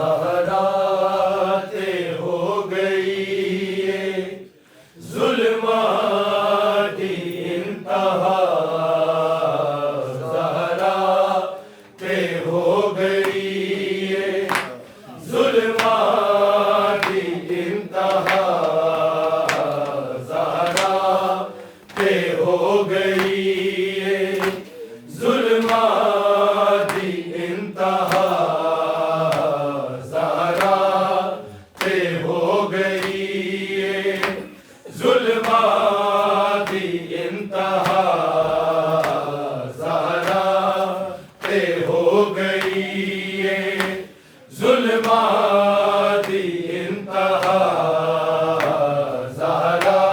ज़हरा ते हो गई ये ज़ुल्मात की इंतहा, ज़हरा ते हो गई ये ज़ुल्मात की इंतहा, ज़हरा ते हो गई ये ज़ुल्मात की इंतहा, ज़हरा ते हो गई ये ज़ुल्मात की इंतहा, ज़हरा ते हो गई ये ज़ुल्मात की इंतहा, ज़हरा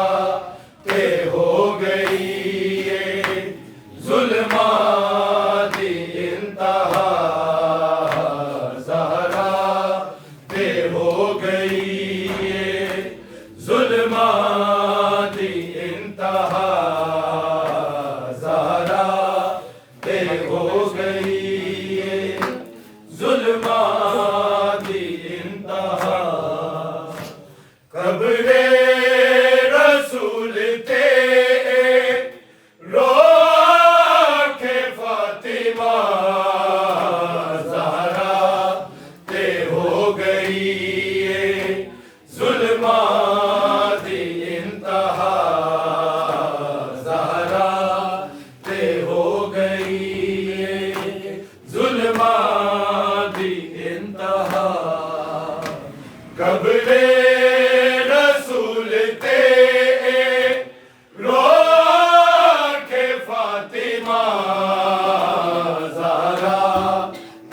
ते हो गई ये ज़ुल्मात की इंतहा, ज़हरा ते हो गई ये ज़ुल्मात की इंतहा, ज़हरा ते हो गई ये ज़ुल्मात की इंतहा। कब्रे रसूल ते रो के फातिमा, ज़हरा ते हो गई ये ज़ुल्मात की इंतहा, ज़हरा ते हो गई ये ज़ुल्मात की इंतहा। कब्रे रसूल ते रो के फातिमा, ज़हरा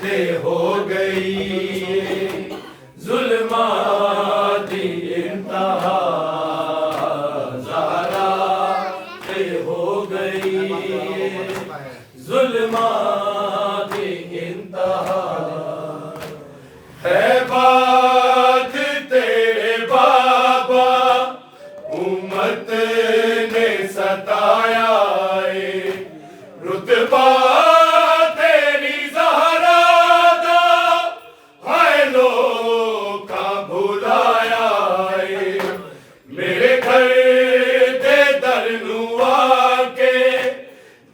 ते हो गई ये ज़ुल्मात की इंतहा, ज़हरा ते हो गई ये ज़ुल्मात की इंतहा। है बात तेरे बाबा उम्मत ने सताया है, रुतबा तेरी ज़हरा दा है लोका भुलाया है। मेरे घर दे दर नू आके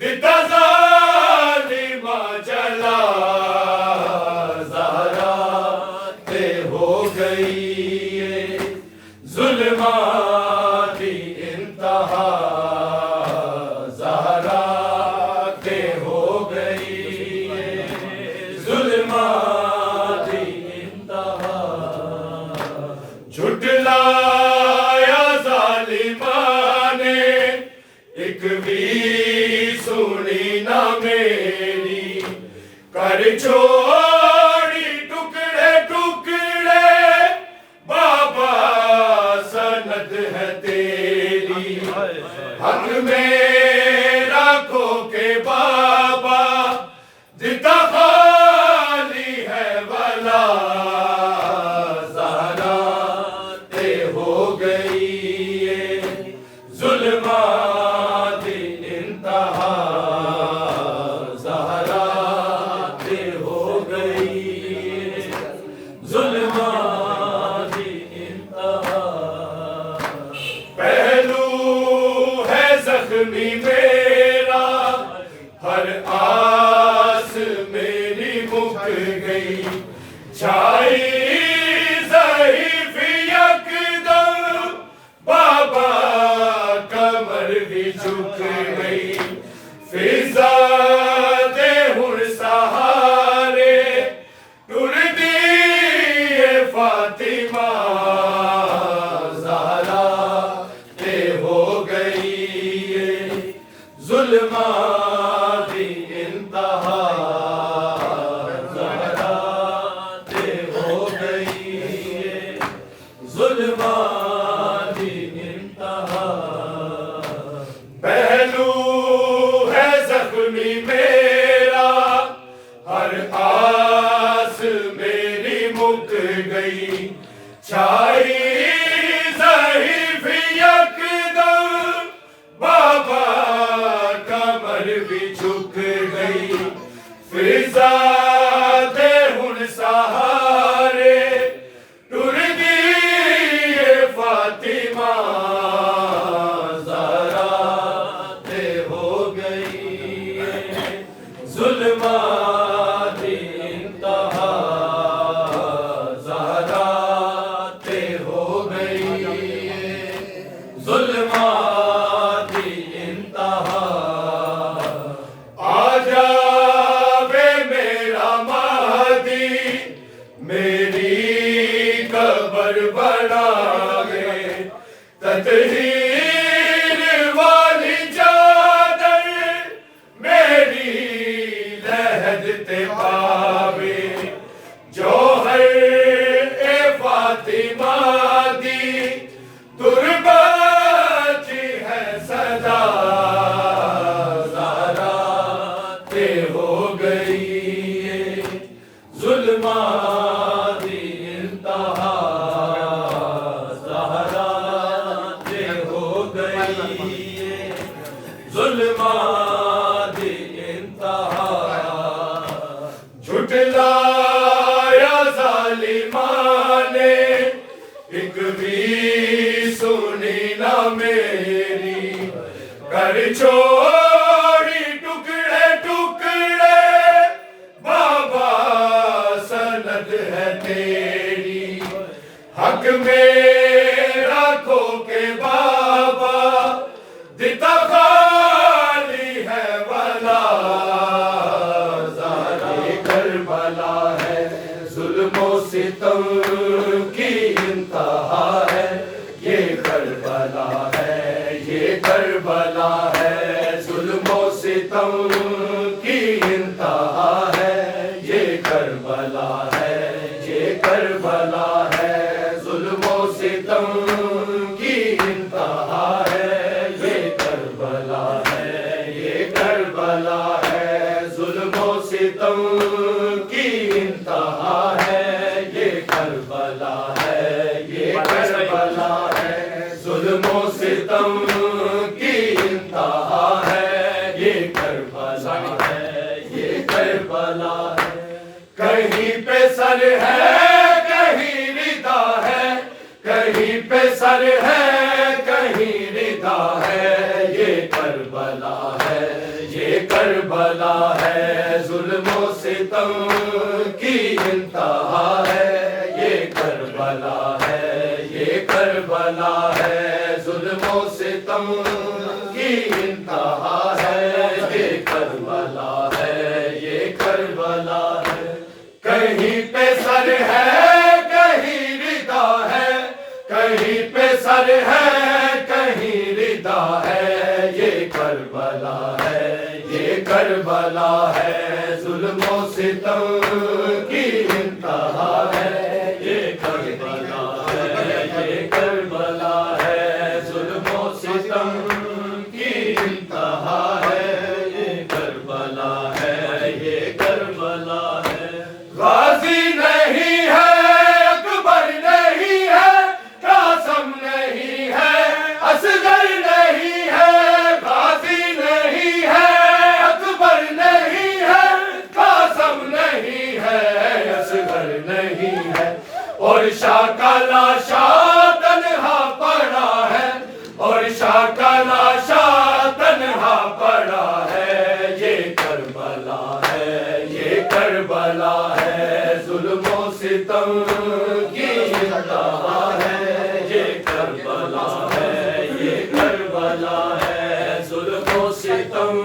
दिता ज़ालिमा जला, ज़हरा ते हो गई ये ज़ुल्मात की इंतहा, ज़हरा ते हो गई ये ज़ुल्मात की इंतहा। झुटलाया ज़ालिमा ने एक भी सुनी ना मेरी, कर छोड़ी टुकड़े टुकड़े बाबा सनद है तेरी। हक मेरा खो के बाबा दिता खाली है वाला, ज़हरा ते हो गई ये ज़ुल्मात की इंतहा, ज़हरा ते हो गई ये ज़ुल्मात की इंतहा। पहलू है ज़ख्मी मेरा, हर आस मेरी मुक गई, छाई ज़हीफ़ यकदम बाबा कमर भी झुक गई। फिज़ा दे हुण सहारे टुर दी ये फातिमा, ज़हरा ते हो गई ये ज़ुल्मात की इंतहा, ज़हरा ते हो गई ये ज़ुल्मात की इंतहा। पहलू है ज़ख्मी मेरा, हर आस मेरी मुक गई, छाई ज़हीफ़ यकदम बाबा कमर भी झुक गई। फिज़ा दे हुण सहारे मेरी कबर बनावे, ततहीर वाली चादर मेरी लहदते पावे, जौहर ए फातिमा दी दुर्बाची है सदा, ज़हरा ते हो गई जुल्मा दी इंतहा, ज़हरा ते हो गई जुल्मा दी इंतहा। झुटलाया ज़ालिमा ने एक भी सुनी ना मेरी, कर छोड़ी टुकड़े टुकड़े बाबा सनद है तेरी, हक मेरा खो के बाबा दिता खाली है वाला, ज़ारे करबला है जुल्मो सितम की इंतहा है, ये करबला है, ये करबला है जुल्मो सितम की इंतहा है, ये करबला है, ये करबला है जुल्मो सितम की इंतहा है, ये करबला है, ये करबला है जुल्मो सितम की इंतहा है, ये करबला है, ये करबला है जुल्मो सितम की इंतहा है, ये करबला है, ये करबला है। कहीं पे सर है कहीं रिदा है, कहीं पे सर है कहीं रिदा है, ये करबला है, ये करबला है जुल्मो सितम की इंतहा है, ये करबला है, ये करबला है जुल्मो सितम की इंतहा है, ये करबला है, ये करबला है। कहीं पे सर है कहीं रिदा है, कहीं पे सर है कहीं रिदा है, ये करबला है, ये करबला है जुल्मो सितम की इंतहा है, ये करबला है, ये करबला है जुल्मो सितम की इंतहा है, ये करबला है, ये करबला है। गाजी नहीं है अकबर नहीं है, कासम नहीं है असगर नहीं है, गाजी नहीं है अकबर नहीं है, कासम नहीं है असगर नहीं है, और शाह का लाशा तन्हा पड़ा है, और शाह का लाशा तन्हा पड़ा है, ये करबला है, ये करबला है जुल्मो सितम की इंतहा है, ये करबला है, ये करबला है जुल्मो सितम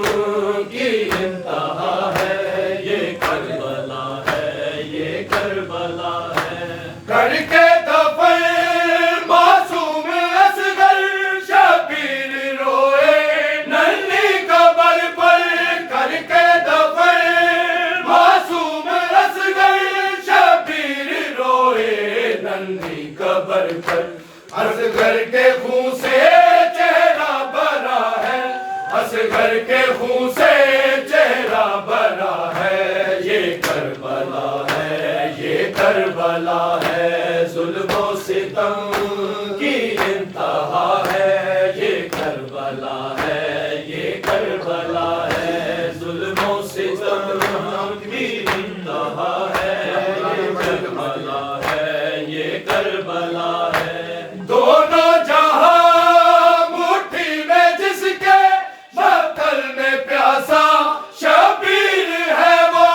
की इंतहा है, ये करबला है, ये करबला है। करके दफन मासूम असगर शबीर रोए नन्ही कबर पर, करके दफन मासूम असगर शबीर रोए नन्ही कबर पर, असगर के खून से चेहरा भरा है, असगर के खून से चेहरा भरा है, ये करबला है, ये करबला है जुल्मो सितम की इंतहा है, ये करबला है, ये करबला है जुल्मो सितम की इंतहा है, ये करबला है, ये करबला है। दोनों जहां मुट्ठी में जिसके बदल में प्यासा शबीर है वो,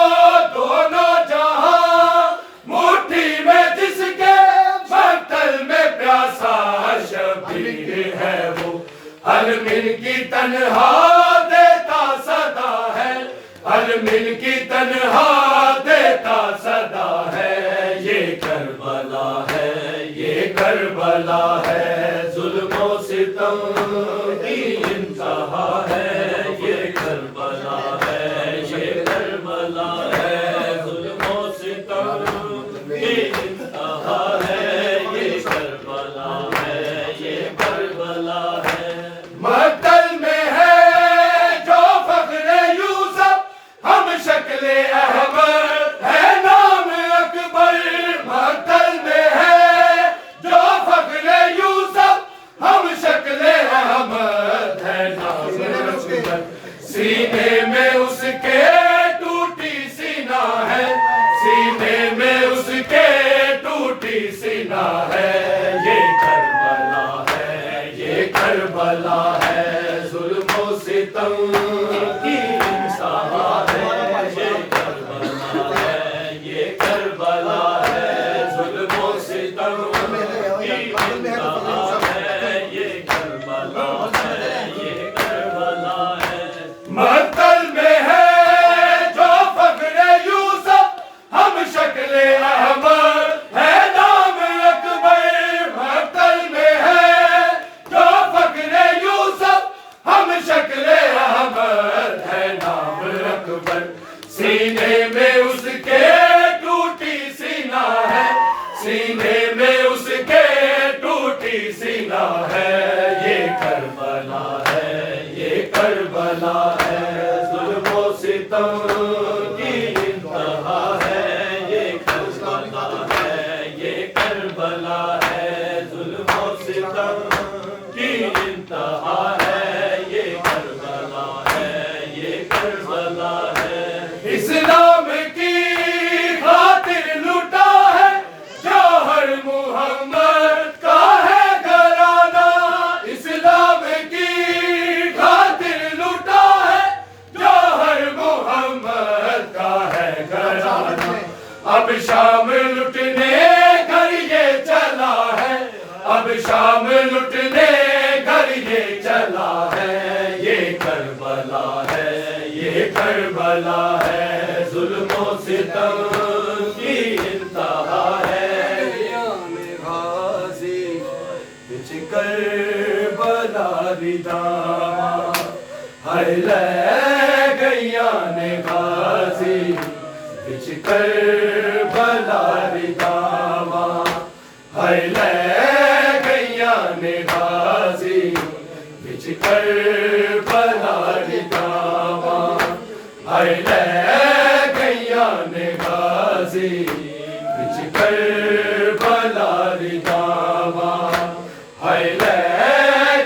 दोनों जहां मुट्ठी में जिसके बदल में प्यासा शबीर है वो, अलमिन की तन्हा देता सदा है, अलमिन की तन्हा देता सदा है, ये करबला करबला है, ये करबला है, जुल्मों सितम की इंतहा है, ये करबला है, ये करबला है, जुल्मों सितम की इंतहा है, ये करबला है, ये करबला है। मक्तल में है जो फख्रे यूसुफ, हम शक्ले अहमद है नाम अकबर। मक्तल में है जो फख्रे यूसुफ, हम शक्ले अहमद है नाम अकबर। सीने में उसके टूटी सीना है, सीने में उसके टूटी सीना है, ये करबला है, ये करबला है, जुल्मों सितम की इंतहा है, ये करबला है, ये करबला है, जुल्मों सितम की इंतहा है, ये करबला है, ये करबला है। मक्तल में है जो फख्रे यूसुफ, हम शक्ले अहमद है नाम अकबर। मक्तल में है जो फख्रे यूसुफ, हम शक्ले अहमद है नाम अकबर। सीने में उसके टूटी सीना है, सीने में उसके टूटी सीना है, ये करबला है, ये करबला है, जुल्मों सितम की इंतहा है, ये करबला है, ये करबला है, जुल्मों सितम की इंतहा है, ये करबला है, ये करबला है। इस्लाम की खातिर लुटा है जौहर मुहम्मद का है घराना। इस्लाम की खातिर लुटा है जौहर मुहम्मद का है घराना। अब शाम लुटने घर ये चला है, अब शाम लुटने घर ये चला है, ये करबला है, ये करबला है, जुल्मों सितम की इंतहा है। गाजी बिच करबला रिदा हर ले गैया ने गाजी बिच करबला रिदावा, हर ले गैया ने गाजी बिच करबला रिदावा, हर ले गैया ने गाजी बिच करबला रिदावा, हर ले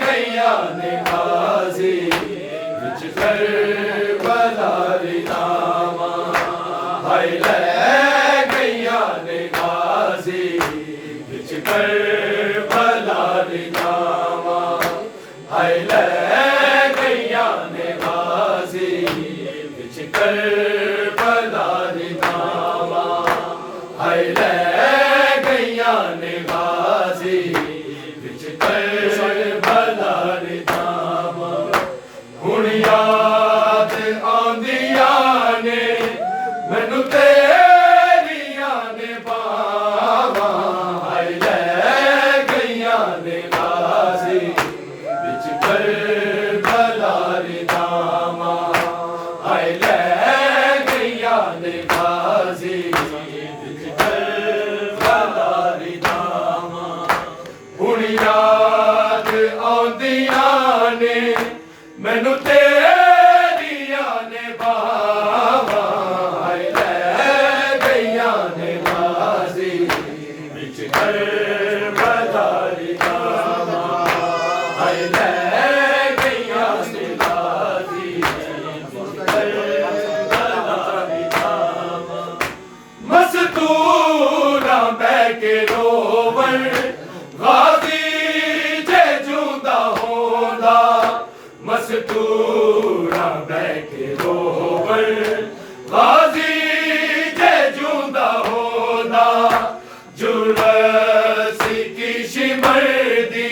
गैया ने गाजी बिच करबला रिदावा, हर ले गैया ने गाजी बिच करबला रिदावा, हर ले गैया ने गाजी बिच करबला रिदावा, हर ले गैया ने गाजी बिच करबला रिदावा। हुण याद आंदिया ने मैनू तेरिया ने बावा, हर ले गैया ने गाजी बिच करबला रिदावा, हर ले गैया ने गाजी बिच करबला रिदावा। हुण याद आंदिया ने मैनू तेरिया ने बावा, हर ले गैया ने गाजी बिच करबला रिदावा, हर ले गैया ने गाजी बिच करबला रिदावा। मस्तूरा बैठ के रोवन गाजी जे जूंदा होंदा, मस्तूरा बैठ के रोवन गाजी जे जूंदा होंदा। जुलसी की शिमर दी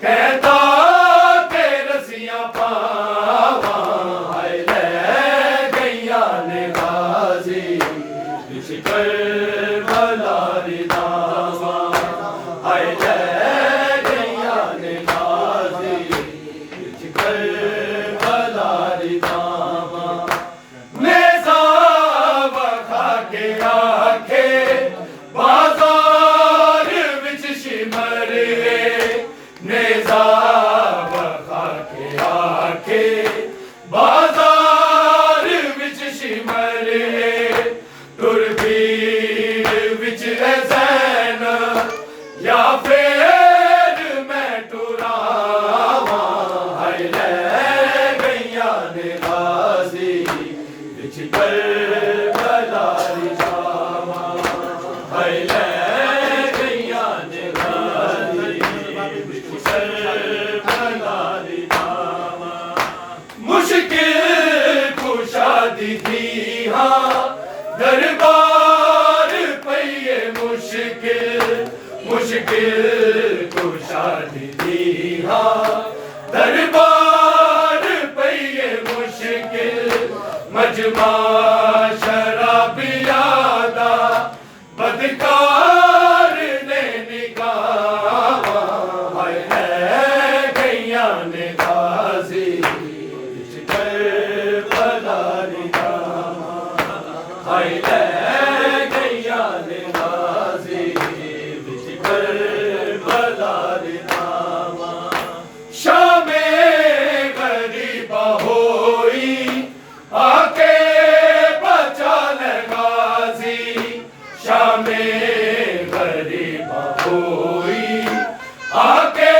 कहता के रसिया पावा, हर ले गैया ने गाजी बिच करबला रिदा। मुश्किल कुशादी दीहा दरबार पे ये मुश्किल मजमा शराबियादा बदकार ने निगाहा हाय है गैया ने गाजी करबला निगाहा हाय है गैया ने गाजी करबला निगाहा शामे गरीबा होई आके बचा ले गाजी शामे गरीबा होई आके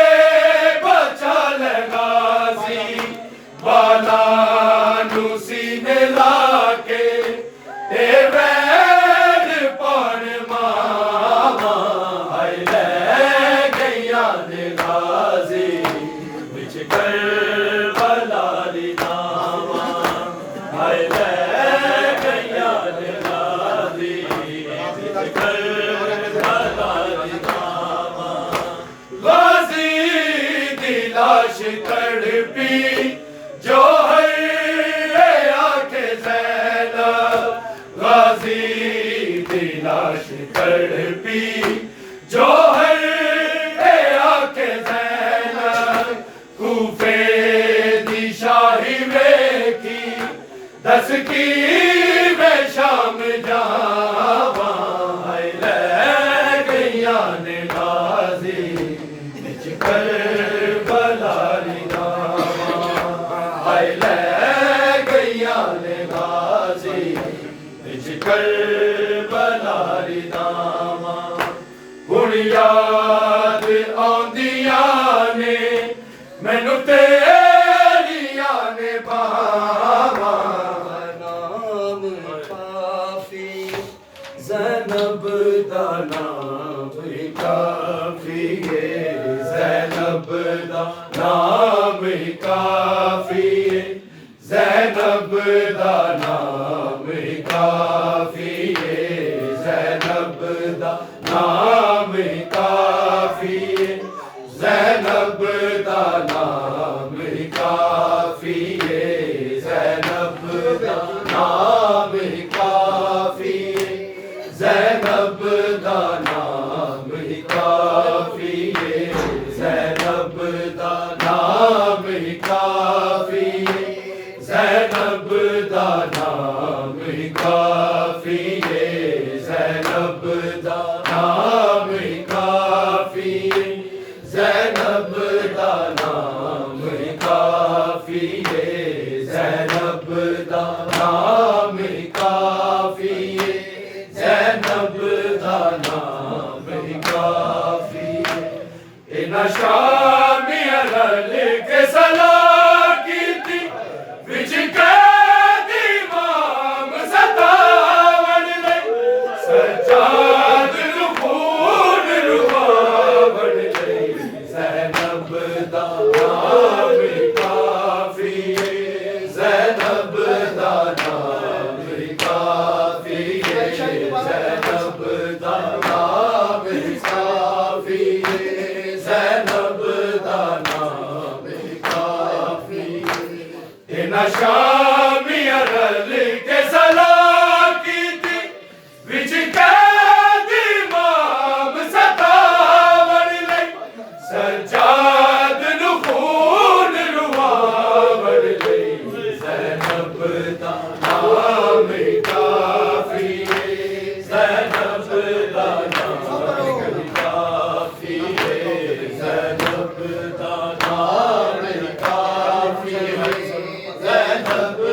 बचा ले गाजी बाला सीने लाके ए वैर पण मामा हाय ले गैया ने गाजी बिच करबला दी नामा हाय ले गैया ने गाजी बिच करबला दी नामा गाजी दी लाश तड़पी जो है आके ज़ैनब गाजी दी लाश तड़पी जो है आके ज़ैनब कूफे दी शाही वेखी दस की मैं शाम जावा हाय ले गैया ने गाजी बिच करबला दी नामा हाय ले गैया ने गाजी बिच करबला दी नामा हुण याद आंदियां ने मैनू तेरियां ने बावा नाम काफी ज़ैनब दा नाम काफी है ज़ैनब दा नाम काफी है ज़ैनब दा नाम काफी है ज़ैनब दा नाम काफी है ज़ैनब दा नाम काफी है ज़ैनब दा नाम काफी है ज़ैनब दा नाम काफी है ज़ैनब दा नाम काफी है ज़ैनब दा नाम काफी है ज़ैनब दा नाम काफी है ज़ैनब दा नाम काफी है ज़ैनब दा नाम काफी है ज़ैनब दा नाम काफी है इना शामी रल के सलाह की थी विच कैदी इमाम सतावन ले सजाद नू खून रुवावन ले ज़ैनब दा नाम काफी है ज़ैनब दा नाम काफी है ज़ैनब दा नाम काफी है ज़ैनब दा नाम काफी है इना शामी रल के सलाह की थी विच कैदी इमाम सतावन ले सजाद नू खून रुवावन ले ज़ैनब दा नाम काफी है ज़ैनब दा नाम काफी है ज़ैनब दा नाम काफी है ज़ैनब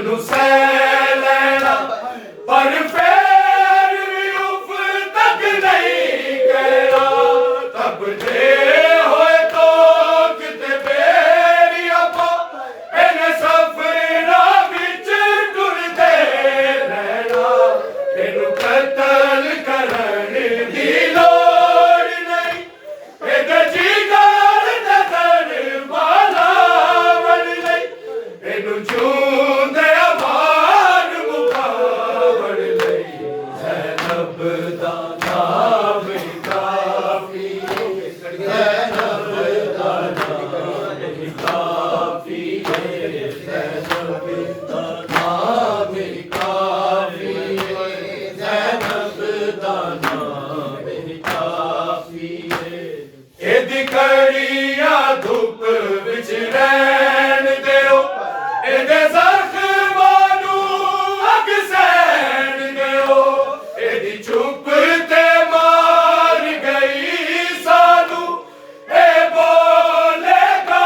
ਨੂੰ ਸਹਿ ਲੈਣਾ ਪਰ ਫੇਰ ਵੀ ਉਫ ਤੱਕ ਨਹੀਂ ਕਹਿਣਾ ਤਪਦੇ ਹੋਏ ਤੋਂ ਕਿਤੇ ਬੇਰੀ ਆਪਾਂ ਇਹਨੇ ਸਫਰਾਂ ਵਿੱਚ ਟੁਰਦੇ ਰਹਿਣਾ ਇਹਨੂੰ ਕਤਲ ਕਰਨ ਦੀ ਲੋੜ ਨਹੀਂ ਇਹਦੇ ਜਿਗਰ ਨਜ਼ਰ ਵਾਲਾ ਬਣ ਲਈ ਇਹਨੂੰ ਜੂੰਦੇ ਆਵਾਜ਼ ਮੁਕਾਵੜ ਲਈ ਜ਼ੈਨਬ ਦਾ ਨਾਮ ਕਾਫੀ ਜ਼ੈਨਬ ਦਾ ਨਾਮ ਕਾਫੀ ਜ਼ੈਨਬ ਦਾ ਨਾਮ ਕਾਫੀ ਜ਼ੈਨਬ ਦਾ ਨਾਮ ਕਾਫੀ ਇਹਦੀ ਕੜੀਆਂ ਧੁੱਪ ਵਿੱਚ ਰਹਿਣ ਦਿਓ ਇਹਦੇ ਜ਼ਖਮਾਂ ਨੂੰ ਅੱਗ ਸਹਿਣ ਦਿਓ ਇਹਦੀ ਚੁੱਪ ਤੇ ਮਾਰ ਗਈ ਸਾਨੂੰ ਇਹ ਬੋਲੇਗਾ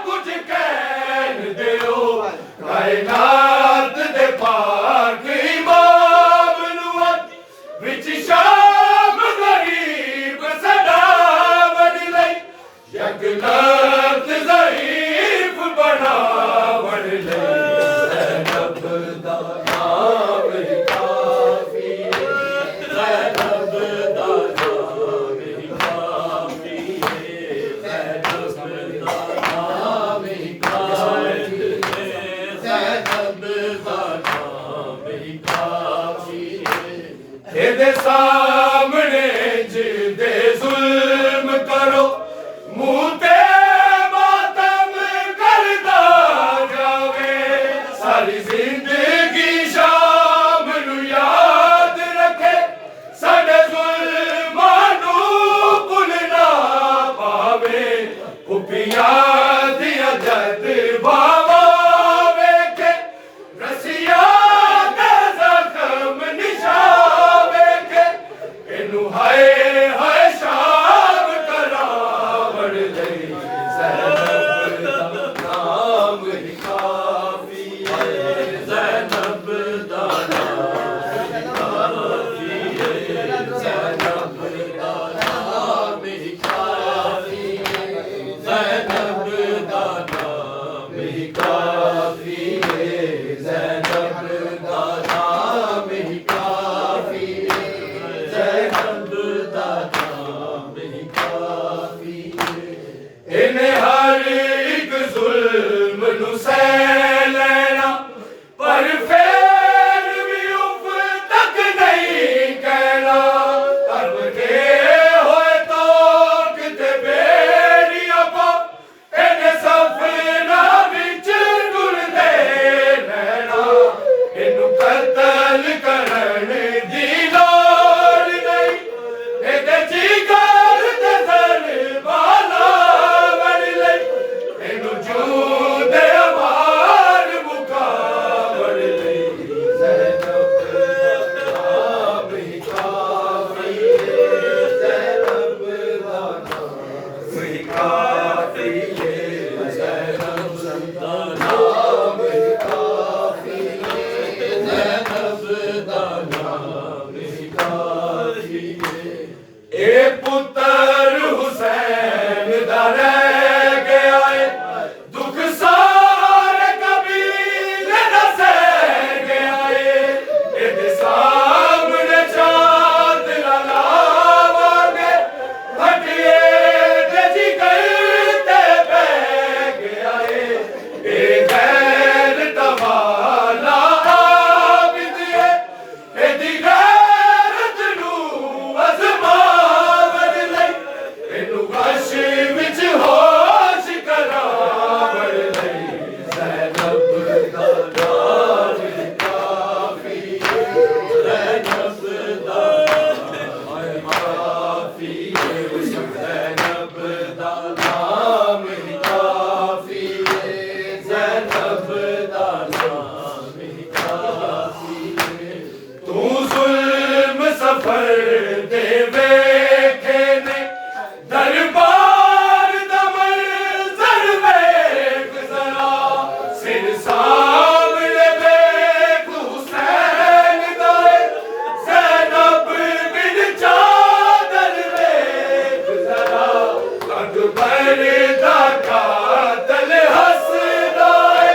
ਕੁਝ ਕਹਿਣ ਦਿਓ ਕਾਇਨਾਤ ਦੇ ਪਾਕ ਇਮਾਮ ਨੂੰ ਅੱਜ ਵਿੱਚ ਸ਼ਾਮ ਗਰੀਬ ਸਦਾ ਬਣ ਲਈ ਯਕਲਤ ਜ਼ਈਫ ਬਣਾਵਣ ਲਈ ਜ਼ੈਨਬ ਦਾ ਨਾਮ ਕਾਫੀ ਜ਼ੈਨਬ ਦਾ ਨਾਮ ਕਾਫੀ ਜ਼ੈਨਬ ਦਾ ਨਾਮ ਕਾਫੀ ਜ਼ੈਨਬ ਦਾ ਨਾਮ ਕਾਫੀ ਇਹਦੇ ਸਾਹਮਣੇ ਜਿਹਦੇ ਜ਼ੁਲਮ ਕਰੋ ਮੂੰਹ ਤੇ ਮਾਤਮ ਕਰਦਾ ਜਾਵੇ ਸਾਰੀ ਜ਼ਿੰਦਗੀ ਸ਼ਾਮ ਨੂੰ ਯਾਦ ਰੱਖੇ ਸਾਡੇ ਜ਼ੁਲਮਾਂ ਨੂੰ ਭੁੱਲ ਨਾ ਪਾਵੇ ਉਪਿਆਂ ਦੀਆਂ ਜਜ਼ਬਾਵਾਂ ਵੇਖੇ ਰਸੀਆਂ ਦੇ ਜ਼ਖਮ ਨਿਸ਼ਾਨ ਵੇਖੇ ਇਹਨੂੰ ਹਾਏ ਹਾਏ ਸ਼ਾਮ ਕਰਾਵਣ ਲਈ ਜ਼ੈਨਬ ਦਾ ਨਾਮ ਕਾਫੀ ਹੈ ਜ਼ੈਨਬ ਦਾ ਨਾਮ ਕਾਫੀ ਹੈ ਜ਼ੈਨਬ ਦਾ ਨਾਮ ਕਾਫੀ ਹੈ ਜ਼ੈਨਬ ਦਾ ਨਾਮ ਕਾਫੀ ਹੈ ਜ਼ੈਨਬ ਦਾ ਨਾਮ ਕਾਫੀ ਹੈ ਜ਼ੈਨਬ ਦਾ ਨਾਮ ਕਾਫੀ ਇਹਨੇ ਹਰ ਇੱਕ ਜ਼ੁਲਮ ਨੂੰ ਸਹਿ ਲੈਣਾ ਪਰ ਫੇਰ ਵੀ ਉਫ ਤੱਕ ਨਹੀਂ ਕਹਿਣਾ ਤਪਦੇ ਹੋਏ ਤੋਂ ਕਿਤੇ ਬੇਰੀ ਆਪਾਂ ਇਹਨੇ ਸਫਰਾਂ ਵਿੱਚ ਟੁਰਦੇ ਰਹਿਣਾ ਇਹਨੂੰ ਕਤਲ ਕਰਨ ਦੀ ਲੋੜ ਨਹੀਂ ਇਹਦੇ ਜਿਗਰ ਨਜ਼ਰ ਵਾਲਾ ਬਣ ਲਈ ਇਹਨੂੰ ਜੂੰਦੇ ਆਵਾਜ਼ ਮੁਕਾਵੜ ਲਈ ਜ਼ੈਨਬ ਦਾ ਨਾਮ ਕਾਫੀ ਜ਼ੈਨਬ ਦਾ ਨਾਮ ਕਾਫੀ ਜ਼ੈਨਬ ਦਾ ਨਾਮ ਕਾਫੀ ਜ਼ੈਨਬ ਦਾ ਨਾਮ ਕਾਫੀ ਇਹ ਪੁੱਤਰ ਹੁਸੈਨ ਦਾ ਰਹਿ ਗਿਆ ਏ ਦੁੱਖ ਸਾਰੇ ਕਬੀਲੇ ਦਾ ਸਹਿ ਗਿਆ ਏ ਇਹਦੇ ਸਾਹਮਣੇ ਚਾਂਦ ਲਾਵਾਂਗੇ ਹਟੀਏ ਤੇ ਜਿਗਰ ਤੇ ਬਹਿ ਗਿਆ ਏ ਇਹ ਗੈਰਤ ਵਾਲਾ ਆਬਿਦ ਏ ਇਹਦੀ ਗੈਰਤ ਨੂੰ ਅਜ਼ਮਾਵਣ ਲਈ ਇਹਨੂੰ ਵਸ਼ ਵਿੱਚ ਹੋਸ਼ ਕਰਾਵਣ ਲਈ ਜ਼ੈਨਬ ਦਾ ਨਾਮ ਕਾਫੀ ਜ਼ੈਨਬ ਦਾ ਨਾਮ ਕਾਫੀ ਜ਼ੈਨਬ ਦਾ ਨਾਮ ਕਾਫੀ ਜ਼ੈਨਬ ਦਾ ਨਾਮ ਕਾਫੀ ਤੂੰ ਜ਼ੁਲਮ ਸਫਰ ਦੇ ਵੇਖੇ ਨੇ ਦਰਬਾਰ ਦਾ ਮੰਜ਼ਰ ਵੇਖ ਜ਼ਰਾ ਸਿਰ ਸਾਹਮਣੇ दा कातल हसदा है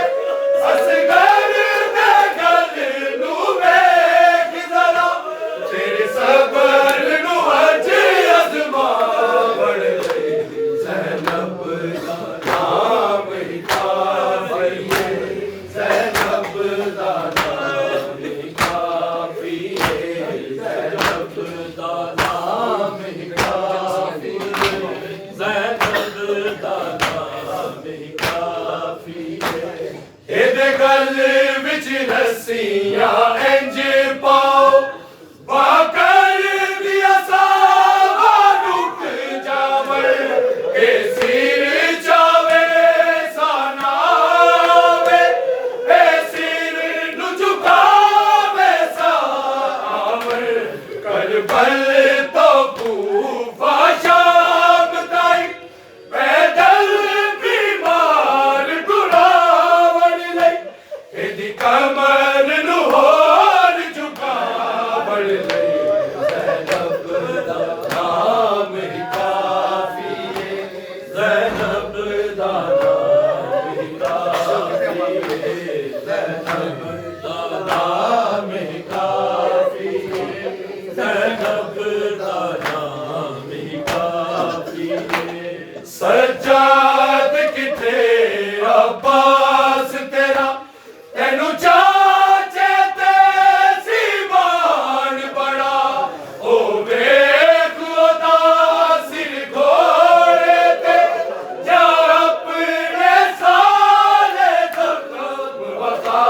असगर दे गल नू वेख जरा तेरे सबर नू अज अजमावण लई ज़ैनब दा नाम ही काफ़ी है ज़ैनब दा नाम ही काफ़ी है ज़ैनब दा नाम ही काफ़ी है ज़ैनब दा नाम ही काफ़ी है एदे गल विच रस्सियां इंज पाओ बाकर दिया सावा रुक जावण के सिर चावे सानावे ए सिर नु झुकावे सावण करबल तो कूफा शाम ताई पैदल बीमार टुरावण लई एदी कमर नु होर झुकावण लई ज़ैनब दा नाम ही काफ़ी है ज़ैनब दा नाम ही काफ़ी है ज़ैनब दा नाम ही काफ़ी है ज़ैनब दा नाम ही काफ़ी है सज्जाद किथे अब्बास तेरा तेनू चाचे ते सीमान बड़ा ओ वेख ओदा सिर घोड़े ते जा अपने साले जख्म वफा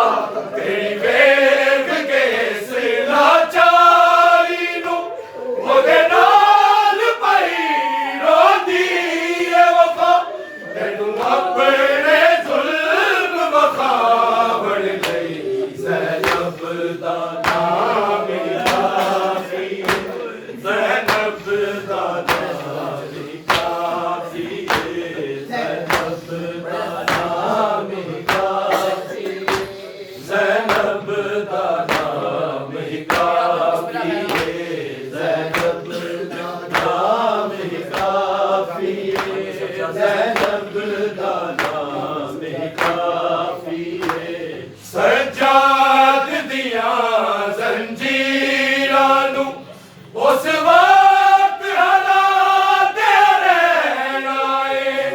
तेरी वेख के इस लाचारी नू ओदे नाल पई रोंदी ए वफा तेनू अपने जुल्म वखावण लई ज़ैनब दा नाम ही काफ़ी है ज़ैनब दा नाम ही काफ़ी है ज़ैनब दा नाम ही काफ़ी है ज़ैनब दा नाम ही काफ़ी है ज़ैनब दा नाम ही काफ़ी है ज़ैनब दा नाम ही काफ़ी है सज्जाद दियां ज़ंजीरां नू उस वक्त हालात रहना है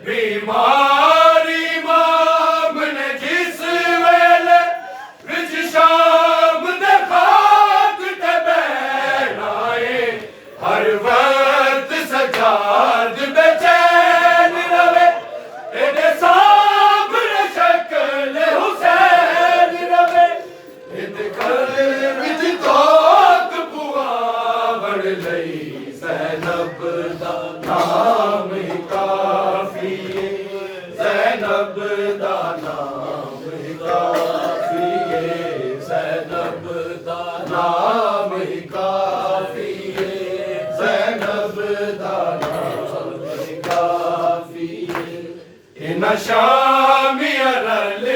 बीमारी इमाम ने जिस वेले विच शाम दे खाक ते बहना है हर वक्त सज्जाद बेचैन रवे एदे सामने शक्ल हुसैन रवे एदे गल विच तोक पुआवण लई ज़ैनब दा नाम ही काफ़ी है ज़ैनब दा नाम ही काफ़ी है ज़ैनब दा नाम ही काफ़ी है ज़ैनब दा नाम ही काफ़ी है इन शामिया रल